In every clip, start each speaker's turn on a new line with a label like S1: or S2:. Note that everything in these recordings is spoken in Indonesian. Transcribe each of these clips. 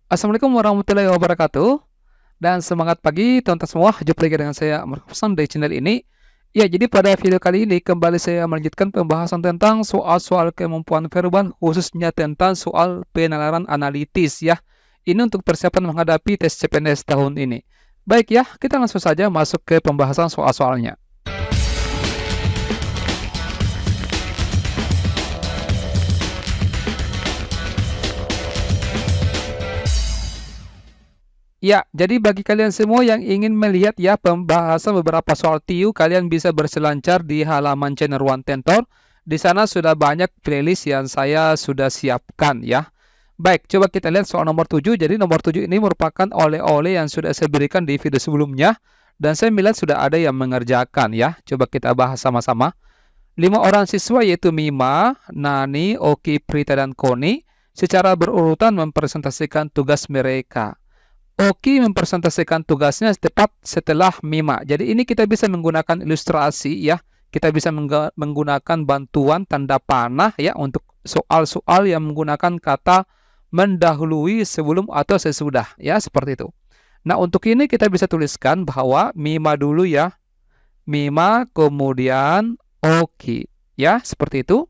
S1: Assalamualaikum warahmatullahi wabarakatuh. Dan semangat pagi teman-teman semua. Jumpa lagi dengan saya Amr Hasan di channel ini. Ya, jadi pada video kali ini kembali saya melanjutkan pembahasan tentang soal-soal kemampuan verbal, khususnya tentang soal penalaran analitis ya. Ini untuk persiapan menghadapi tes CPNS tahun ini. Baik ya, kita langsung saja masuk ke pembahasan soal-soalnya. Ya, jadi bagi kalian semua yang ingin melihat ya pembahasan beberapa soal TIU, kalian bisa berselancar di halaman channel One Tentor. Di sana sudah banyak playlist yang saya sudah siapkan ya. Baik, coba kita lihat soal nomor 7. Jadi nomor 7 ini merupakan oleh-oleh yang sudah saya berikan di video sebelumnya. Dan saya melihat sudah ada yang mengerjakan ya. Coba kita bahas sama-sama. 5 orang siswa yaitu Mima, Nani, Oki, Prita, dan Koni secara berurutan mempresentasikan tugas mereka. Oki mempresentasikan tugasnya tepat setelah Mima. Jadi ini kita bisa menggunakan ilustrasi ya. Kita bisa menggunakan bantuan tanda panah ya untuk soal-soal yang menggunakan kata mendahului, sebelum, atau sesudah ya, seperti itu. Nah, untuk ini kita bisa tuliskan bahwa Mima dulu ya. Mima kemudian Oki ya, seperti itu.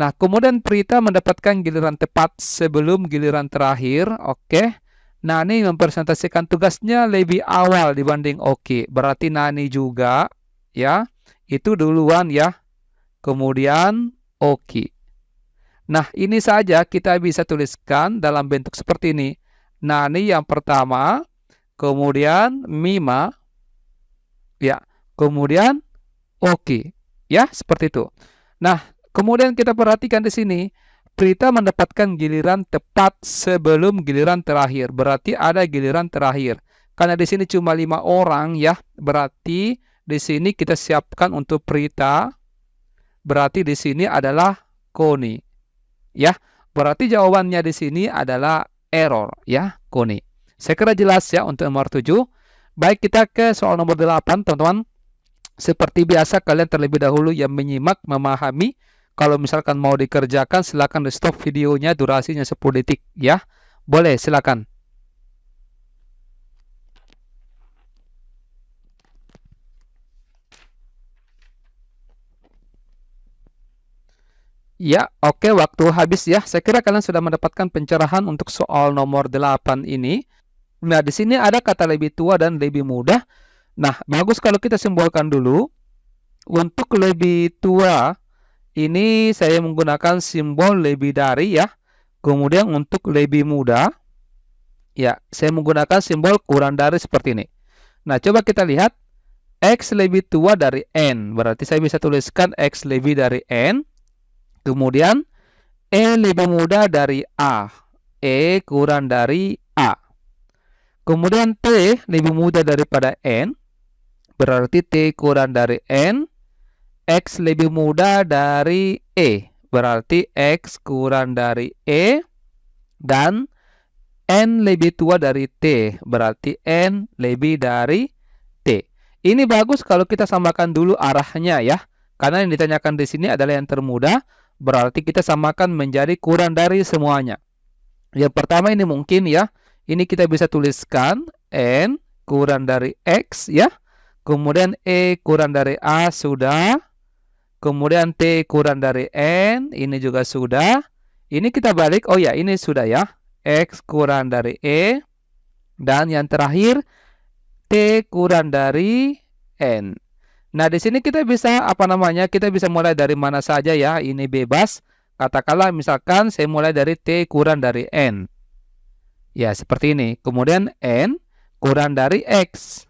S1: Nah, kemudian Prita mendapatkan giliran tepat sebelum giliran terakhir. Oke. Nani mempresentasikan tugasnya lebih awal dibanding Oki. Berarti Nani juga ya, itu duluan ya. Kemudian Oki. Nah, ini saja kita bisa tuliskan dalam bentuk seperti ini. Nani yang pertama, kemudian Mima ya, kemudian Oki. Ya, seperti itu. Nah, kemudian kita perhatikan di sini. Prita mendapatkan giliran tepat sebelum giliran terakhir. Berarti ada giliran terakhir. Karena di sini cuma 5 orang ya. Berarti di sini kita siapkan untuk Prita. Berarti di sini adalah Koni. Ya. Berarti jawabannya di sini adalah error ya, Koni. Saya kira jelas ya untuk nomor 7. Baik, kita ke soal nomor 8, teman-teman. Seperti biasa kalian terlebih dahulu yang menyimak, memahami. Kalau misalkan mau dikerjakan, silakan di stop videonya, durasinya 10 detik ya. Boleh, silakan. Ya, oke, waktu habis ya. Saya kira kalian sudah mendapatkan pencerahan untuk soal nomor 8 ini. Nah, di sini ada kata lebih tua dan lebih muda. Nah, bagus kalau kita simbolkan dulu. Untuk lebih tua, ini saya menggunakan simbol lebih dari ya. Kemudian untuk lebih muda, ya, saya menggunakan simbol kurang dari seperti ini. Nah, coba kita lihat. X lebih tua dari N. Berarti saya bisa tuliskan X lebih dari N. Kemudian, E lebih muda dari A. E kurang dari A. Kemudian, T lebih muda daripada N. Berarti T kurang dari N. X lebih muda dari E. Berarti X kurang dari E. Dan N lebih tua dari T. Berarti N lebih dari T. Ini bagus kalau kita samakan dulu arahnya ya. Karena yang ditanyakan di sini adalah yang termuda. Berarti kita samakan menjadi kurang dari semuanya. Yang pertama ini mungkin ya. Ini kita bisa tuliskan N kurang dari X ya. Kemudian E kurang dari A sudah. Kemudian T kurang dari N, ini juga sudah. Ini kita balik, oh ya ini sudah ya. X kurang dari E. Dan yang terakhir, T kurang dari N. Nah, di sini kita bisa, kita bisa mulai dari mana saja ya. Ini bebas. Katakanlah misalkan saya mulai dari T kurang dari N. Ya, seperti ini. Kemudian N kurang dari X.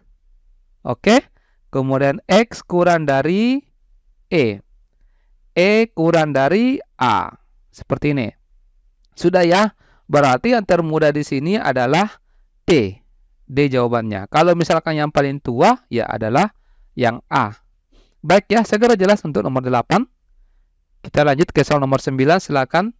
S1: Oke. Kemudian X kurang dari E. E kurang dari A. Seperti ini. Sudah ya. Berarti yang termuda di sini adalah T. D jawabannya. Kalau misalkan yang paling tua, ya adalah yang A. Baik ya, segera jelas untuk nomor 8. Kita lanjut ke soal nomor 9, silakan.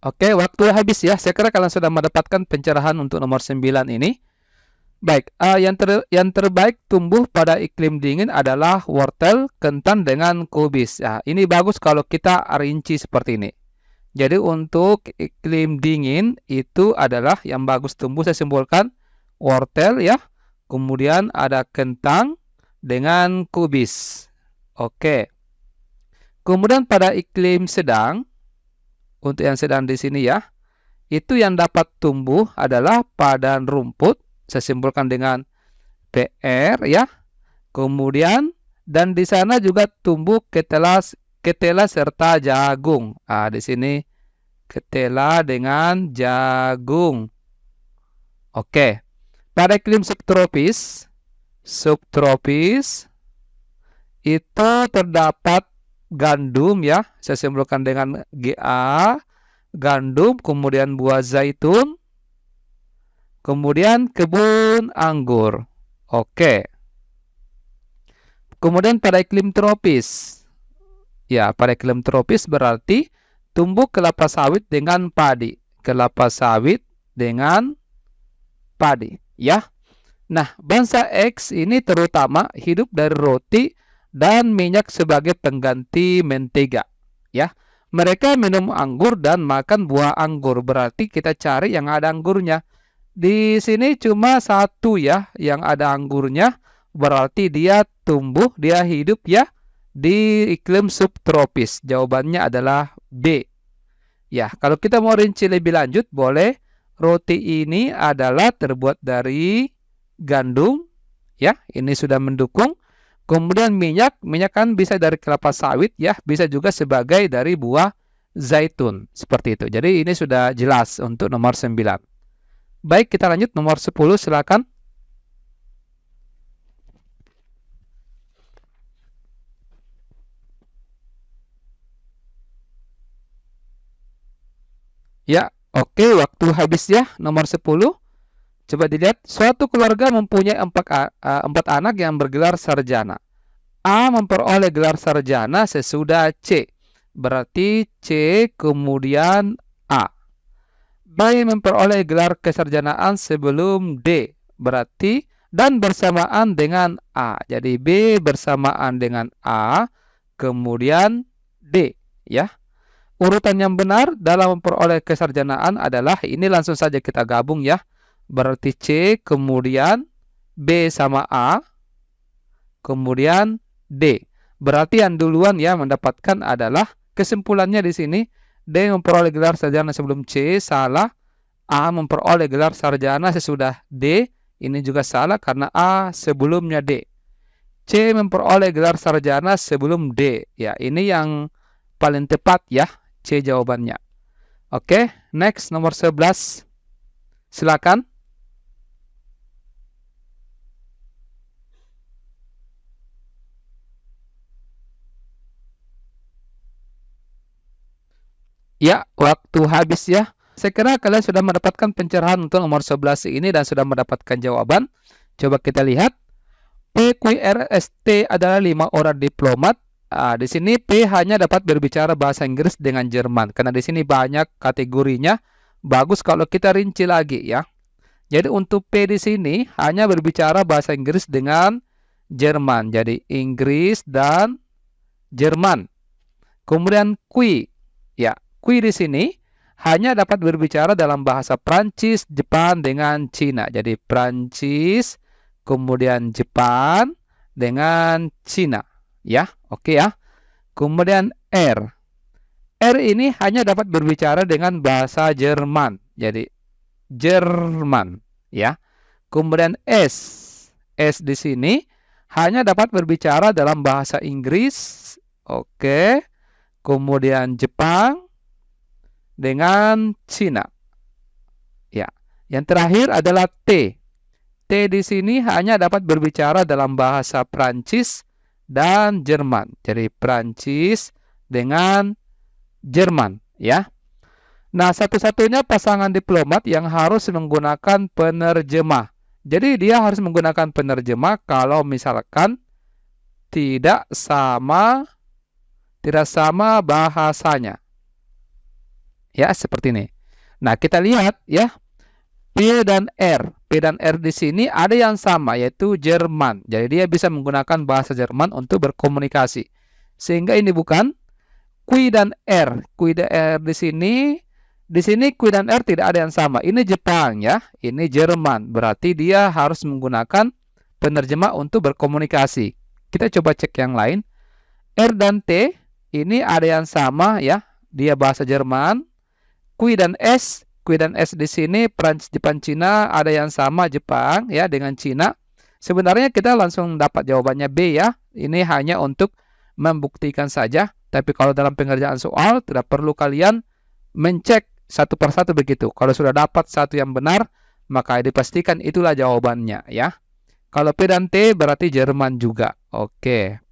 S1: Oke, waktu habis ya. Saya kira kalian sudah mendapatkan pencerahan untuk nomor 9 ini. Baik, yang terbaik tumbuh pada iklim dingin adalah wortel, kentang dengan kubis. Nah, ini bagus kalau kita rinci seperti ini. Jadi untuk iklim dingin itu adalah yang bagus tumbuh, saya simbolkan wortel ya. Kemudian ada kentang dengan kubis. Oke. Kemudian pada iklim sedang, untuk yang sedang di sini ya, itu yang dapat tumbuh adalah padan rumput, saya simbolkan dengan PR ya. Kemudian dan di sana juga tumbuh ketela serta jagung. Di sini ketela dengan jagung. Oke. Pada iklim subtropis itu terdapat gandum ya. Saya simbolkan dengan GA. Gandum, kemudian buah zaitun, kemudian kebun anggur. Oke. Kemudian pada iklim tropis. Ya, pada iklim tropis berarti tumbuh kelapa sawit dengan padi. Kelapa sawit dengan padi, ya. Nah, bangsa X ini terutama hidup dari roti dan minyak sebagai pengganti mentega, ya. Mereka minum anggur dan makan buah anggur. Berarti kita cari yang ada anggurnya. Di sini cuma satu ya yang ada anggurnya. Berarti dia tumbuh, dia hidup ya di iklim subtropis. Jawabannya adalah B. Ya, kalau kita mau rinci lebih lanjut, boleh. Roti ini adalah terbuat dari gandum. Ya, ini sudah mendukung. Kemudian minyak kan bisa dari kelapa sawit ya, bisa juga sebagai dari buah zaitun. Seperti itu. Jadi ini sudah jelas untuk nomor 9. Baik, kita lanjut nomor 10, silakan. Ya, oke, waktu habis ya. Nomor 10. Coba dilihat, suatu keluarga mempunyai 4 anak yang bergelar sarjana. A memperoleh gelar sarjana sesudah C. Berarti C kemudian A. B memperoleh gelar kesarjanaan sebelum D. Berarti dan bersamaan dengan A. Jadi B bersamaan dengan A, kemudian D. Ya. Urutan yang benar dalam memperoleh kesarjanaan adalah, ini langsung saja kita gabung ya. Berarti C, kemudian B sama A, kemudian D. Berarti yang duluan ya mendapatkan adalah, kesimpulannya di sini D memperoleh gelar sarjana sebelum C, salah. A memperoleh gelar sarjana sesudah D, ini juga salah karena A sebelumnya D. C memperoleh gelar sarjana sebelum D. Ya, ini yang paling tepat ya, C jawabannya. Oke, next nomor 11. Silakan. Ya, waktu habis ya. Saya kira kalian sudah mendapatkan pencerahan untuk nomor 11 ini dan sudah mendapatkan jawaban. Coba kita lihat. PQRST adalah 5 orang diplomat. Di sini P hanya dapat berbicara bahasa Inggris dengan Jerman. Karena di sini banyak kategorinya. Bagus kalau kita rinci lagi ya. Jadi untuk P di sini hanya berbicara bahasa Inggris dengan Jerman. Jadi Inggris dan Jerman. Kemudian Q. Ya, Q di sini hanya dapat berbicara dalam bahasa Prancis, Jepang dengan Cina. Jadi Prancis, kemudian Jepang dengan Cina. Ya, oke ya. Kemudian R. R ini hanya dapat berbicara dengan bahasa Jerman. Jadi Jerman, ya. Kemudian S. S di sini hanya dapat berbicara dalam bahasa Inggris. Oke. Kemudian Jepang dengan Cina. Ya. Yang terakhir adalah T. T di sini hanya dapat berbicara dalam bahasa Prancis dan Jerman. Jadi Prancis dengan Jerman, ya. Nah, satu-satunya pasangan diplomat yang harus menggunakan penerjemah. Jadi dia harus menggunakan penerjemah kalau misalkan tidak sama bahasanya. Ya, seperti ini. Nah, kita lihat ya. P dan R. P P dan R di sini ada yang sama, yaitu Jerman. Jadi dia bisa menggunakan bahasa Jerman untuk berkomunikasi. Sehingga ini bukan Q dan R. Q dan R di sini Q dan R tidak ada yang sama. Ini Jepang ya, ini Jerman. Berarti dia harus menggunakan penerjemah untuk berkomunikasi. Kita coba cek yang lain. R dan T ini ada yang sama ya, dia bahasa Jerman. Q dan S di sini Prancis, Jepang, Cina ada yang sama, Jepang ya dengan Cina. Sebenarnya kita langsung dapat jawabannya B ya. Ini hanya untuk membuktikan saja. Tapi kalau dalam pengerjaan soal tidak perlu kalian mencek satu persatu begitu. Kalau sudah dapat satu yang benar, maka dipastikan itulah jawabannya ya. Kalau P dan T berarti Jerman juga. Oke.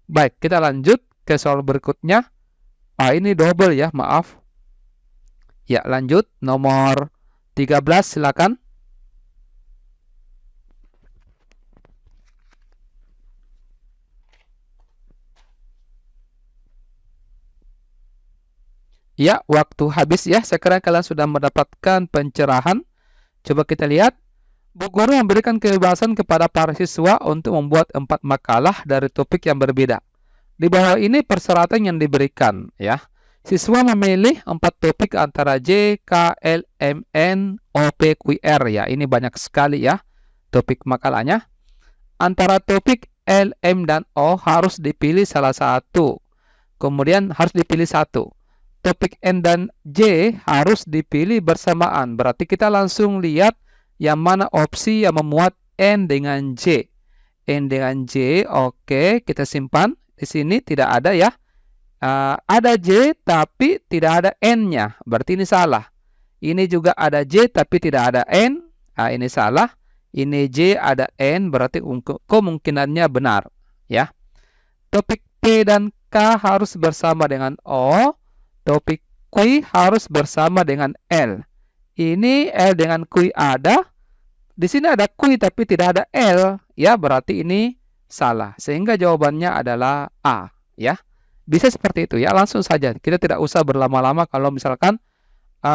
S1: Baik, kita lanjut ke soal berikutnya. Ini double ya, maaf. Ya, lanjut. Nomor 13, silakan. Ya, waktu habis ya. Sekarang kalian sudah mendapatkan pencerahan. Coba kita lihat. Bu Guru memberikan kebebasan kepada para siswa untuk membuat 4 makalah dari topik yang berbeda. Di bawah ini persyaratan yang diberikan ya. Siswa memilih 4 topik antara J, K, L, M, N, O, P, Q, R ya. Ini banyak sekali ya topik makalahnya. Antara topik L, M, dan O harus dipilih salah satu. Kemudian harus dipilih satu. Topik N dan J harus dipilih bersamaan. Berarti kita langsung lihat yang mana opsi yang memuat N dengan J. N dengan J, oke, kita simpan. Di sini tidak ada ya. Ada J tapi tidak ada N-nya. Berarti ini salah. Ini juga ada J tapi tidak ada N. Ini salah. Ini J ada N, berarti kemungkinannya benar. Ya. Topik P dan K harus bersama dengan O. Topik Q harus bersama dengan L. Ini L dengan Q ada. Di sini ada Q tapi tidak ada L. Ya, berarti ini salah. Sehingga jawabannya adalah A. Ya. Bisa seperti itu ya, langsung saja. Kita tidak usah berlama-lama kalau misalkan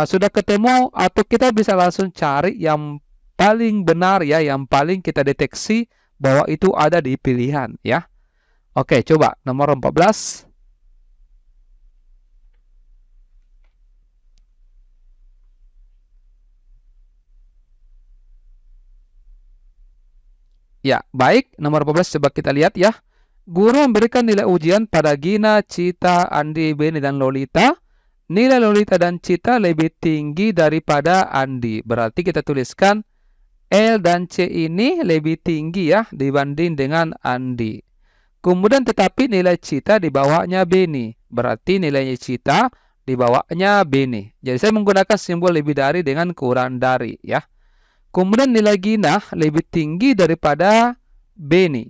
S1: sudah ketemu, atau kita bisa langsung cari yang paling benar ya, yang paling kita deteksi bahwa itu ada di pilihan ya. Oke, coba nomor 14. Ya, baik. Nomor 14 coba kita lihat ya. Guru memberikan nilai ujian pada Gina, Cita, Andi, Beni, dan Lolita. Nilai Lolita dan Cita lebih tinggi daripada Andi. Berarti kita tuliskan L dan C ini lebih tinggi ya dibanding dengan Andi. Kemudian tetapi nilai Cita di bawahnya Beni. Berarti nilainya Cita di bawahnya Beni. Jadi saya menggunakan simbol lebih dari dengan kurang dari ya. Kemudian nilai Gina lebih tinggi daripada Beni.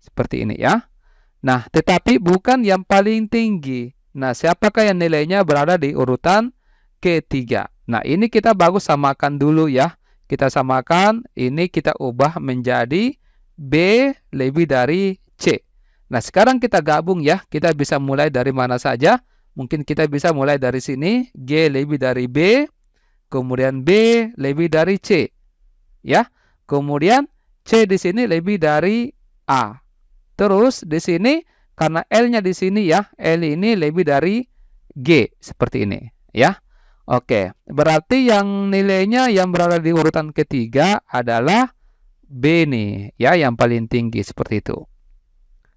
S1: Seperti ini ya. Nah, tetapi bukan yang paling tinggi. Nah, siapakah yang nilainya berada di urutan ketiga? Nah, ini kita bagus samakan dulu ya. Kita samakan, ini kita ubah menjadi B lebih dari C. Nah, sekarang kita gabung ya. Kita bisa mulai dari mana saja. Mungkin kita bisa mulai dari sini. G lebih dari B. Kemudian B lebih dari C. Ya. Kemudian C di sini lebih dari A. Terus di sini karena L-nya di sini ya, L ini lebih dari G seperti ini ya. Oke, berarti yang nilainya yang berada di urutan ketiga adalah B nih ya, yang paling tinggi seperti itu.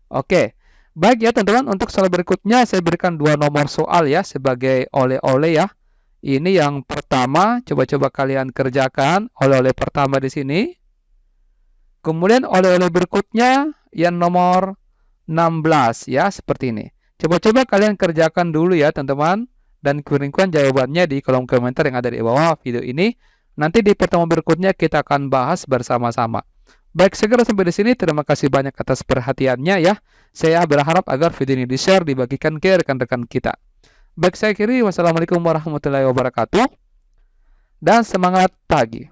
S1: Oke. Baik ya teman-teman, untuk soal berikutnya saya berikan 2 nomor soal ya sebagai oleh-oleh ya. Ini yang pertama, coba-coba kalian kerjakan oleh-oleh pertama di sini. Kemudian oleh-oleh berikutnya yang nomor 16 ya, seperti ini. Coba-coba kalian kerjakan dulu ya teman-teman, dan kirimkan jawabannya di kolom komentar yang ada di bawah video ini. Nanti di pertemuan berikutnya kita akan bahas bersama-sama. Baik, segera sampai di sini. Terima kasih banyak atas perhatiannya ya. Saya berharap agar video ini di-share, dibagikan ke rekan-rekan kita. Baik, saya akhiri. Wassalamualaikum warahmatullahi wabarakatuh. Dan semangat pagi.